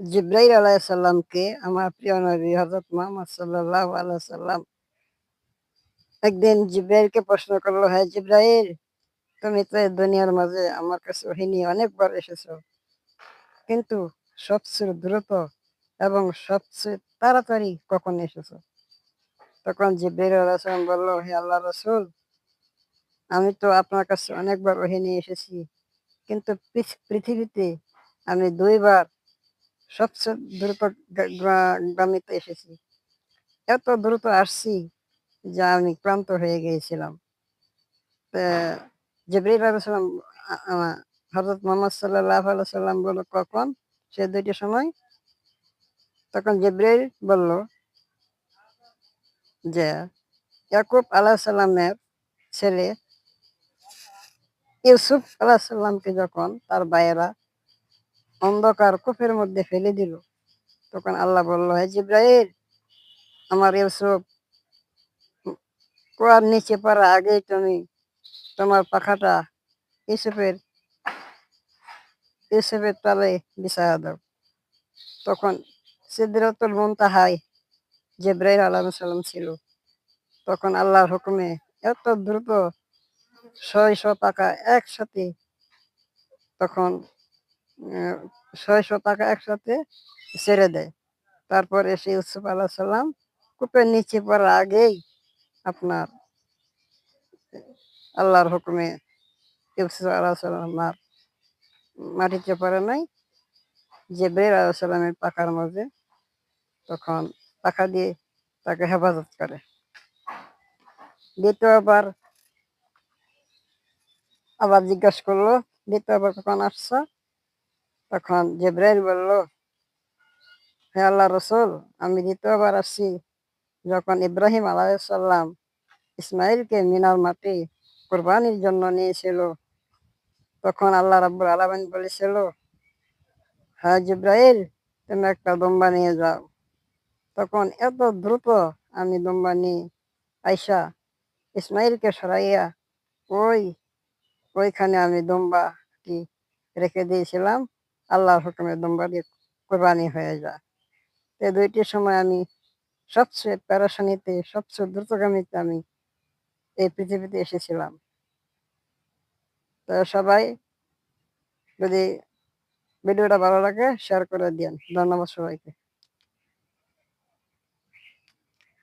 জিব্রাইল আলাইহিস সালামকে আমার প্রিয় নবী হযরত মুহাম্মদ সাল্লাল্লাহু আলাইহি ওয়াসাল্লাম একদিন জিব্রাইলকে প্রশ্ন করল, "হে জিব্রাইল, তুমি তো এই দুনিয়ার মাঝে আমার কাছে ওহী নিয়ে অনেকবার এসেছো। কিন্তু সবচেয়ে দ্রুত এবং সবচেয়ে তাড়াতাড়ি কখন এসেছো?" তখন জিব্রাইল আলাইহিস সালাম বলল, "হে আল্লাহর রাসূল, আমি তো আপনার কাছে অনেকবার ওহী নিয়ে এসেছি। কিন্তু পৃথিবীতে আমি ২ বার সবচেয়ে দ্রুত গামীতে এসেছি। এত দ্রুত আসছি যে আমি ক্লান্ত হয়ে গিয়েছিলাম।" তা জিবরাইল আলাইহিস সালাম আ আ হযরত মুহাম্মদ সাল্লাল্লাহু আলাইহি সাল্লাম বলল, "কখন?" সে ২ টি সময়। তখন জিবরাইল বলল যে, ইয়াকুব আলাইহিস সালামের ছেলে ইউসুফ আলাইহিস সালামকে যখন তার ভাইয়েরা অন্ধকার কূপের মধ্যে ফেলে দিল, তখন আল্লাহ বলল, "হে জিবরাইল, আমার ইউসুফ কুয়ার নিচে পড়ার আগেই তুমি তোমার পাখাটা ইউসুফের ইউসুফের তলে বিছায়া দাও।" তখন সিদরাতুল মুনতাহায় জিবরাইল আলাইহিস সালাম ছিল। তখন আল্লাহর হুকুমে এত দ্রুত ৬০০ পাখা একসাথে তখন অ্যা ৬০০ পাখা একসাথে ছেড়ে দেয়। তারপর এসে ইউসুফ আলাইহিস সালাম কূপের নিচে পড়ার আগেই আপনার আল্লাহর হুকুমে ইউসুফ আলাইহিস সালাম আর মাটিতে পড়ে নাই। জিবরাইল আলাইহিস সালামের পাখার মাঝে তখন পাখা দিয়ে তাকে হেফাজত করে। দ্বিতীয়বার আবার জিজ্ঞাসা করল, "দ্বিতীয়বার কখন আসছো?" তখন জিবরাইল বলল, "হে আল্লাহর রাসূল, আমি দ্বিতীয়বার আসছি যখন ইব্রাহিম আলাইহিস সালাম ইসমাঈলকে মিনার মাটি কুরবানির জন্য নিয়েছিল। তখন আল্লাহ রাব্বুল আলামিন বলেছিল, 'হ্যাঁ জিবরাইল, তুমি একটা দুম্বা নিয়ে যাও।' তখন এত দ্রুত আমি দুম্বা নিয়ে আইসা ইসমাঈলকে সরাইয়া ওই ওইখানে আমি দুম্বাটি রেখে দিয়েছিলাম। আল্লাহর হুকুমে দুম্বাটি কোরবানি হয়ে যায়। এই ২ টি সময় আমি সবচেয়ে প্যারাসানিতে সবচেয়ে দ্রুতগামীতে আমি এই পৃথিবীতে এসেছিলাম। তো সবাই যদি ভিডিওটা ভালো লাগে শেয়ার করে দিয়েন। ধন্যবাদ সবাইকে।